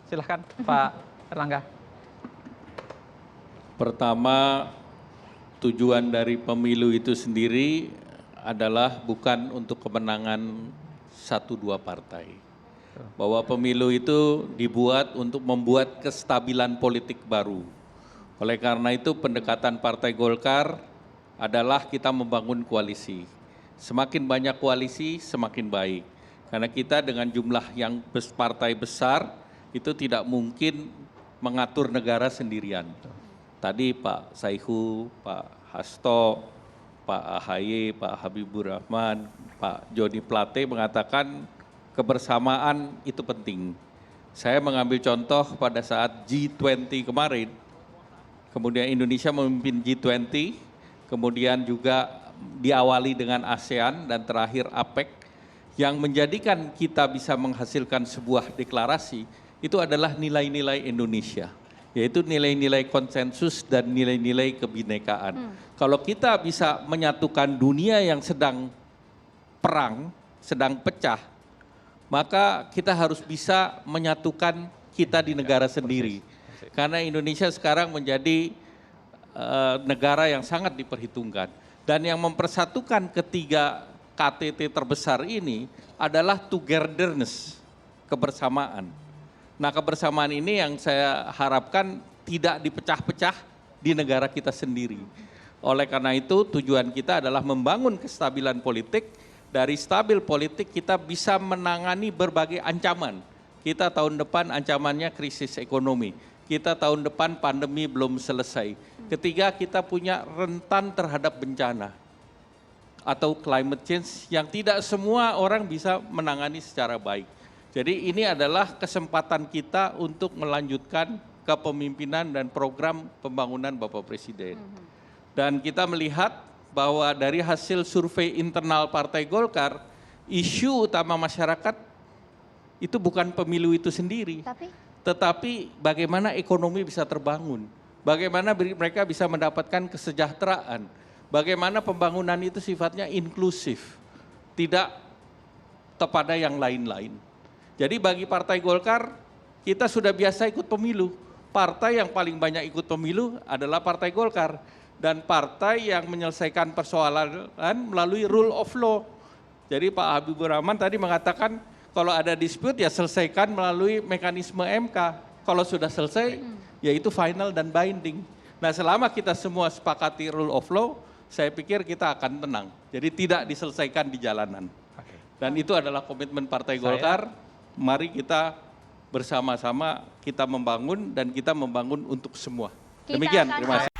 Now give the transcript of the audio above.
Silahkan Pak Erlangga. Pertama, tujuan dari pemilu itu sendiri adalah bukan untuk kemenangan 1-2 partai. Bahwa pemilu itu dibuat untuk membuat kestabilan politik baru. Oleh karena itu pendekatan Partai Golkar adalah kita membangun koalisi. Semakin banyak koalisi, semakin baik. Karena kita dengan jumlah yang partai besar, itu tidak mungkin mengatur negara sendirian. Tadi Pak Saihu, Pak Hasto, Pak AHY, Pak Habibur Rahman, Pak Joni Plate mengatakan kebersamaan itu penting. Saya mengambil contoh pada saat G20 kemarin, kemudian Indonesia memimpin G20, kemudian juga diawali dengan ASEAN dan terakhir APEC, yang menjadikan kita bisa menghasilkan sebuah deklarasi, itu adalah nilai-nilai Indonesia, yaitu nilai-nilai konsensus dan nilai-nilai kebinekaan. Kalau kita bisa menyatukan dunia yang sedang perang, sedang pecah, maka kita harus bisa menyatukan kita di negara sendiri. Karena Indonesia sekarang menjadi negara yang sangat diperhitungkan. Dan yang mempersatukan ketiga KTT terbesar ini adalah togetherness, kebersamaan. Nah, kebersamaan ini yang saya harapkan tidak dipecah-pecah di negara kita sendiri. Oleh karena itu tujuan kita adalah membangun kestabilan politik. Dari stabil politik kita bisa menangani berbagai ancaman. Kita tahun depan ancamannya krisis ekonomi. Kita tahun depan pandemi belum selesai. Ketiga, kita punya rentan terhadap bencana atau climate change yang tidak semua orang bisa menangani secara baik. Jadi ini adalah kesempatan kita untuk melanjutkan kepemimpinan dan program pembangunan Bapak Presiden. Dan kita melihat bahwa dari hasil survei internal Partai Golkar, isu utama masyarakat itu bukan pemilu itu sendiri, tetapi bagaimana ekonomi bisa terbangun, bagaimana mereka bisa mendapatkan kesejahteraan, bagaimana pembangunan itu sifatnya inklusif, tidak kepada yang lain-lain. Jadi bagi Partai Golkar, kita sudah biasa ikut pemilu. Partai yang paling banyak ikut pemilu adalah Partai Golkar. Dan partai yang menyelesaikan persoalan melalui rule of law. Jadi Pak Habibur Rahman tadi mengatakan kalau ada dispute ya selesaikan melalui mekanisme MK. Kalau sudah selesai, yaitu final dan binding. Nah, selama kita semua sepakati rule of law, saya pikir kita akan tenang. Jadi tidak diselesaikan di jalanan. Dan itu adalah komitmen Partai Golkar. Mari kita bersama-sama kita membangun dan kita membangun untuk semua. Demikian, terima kasih.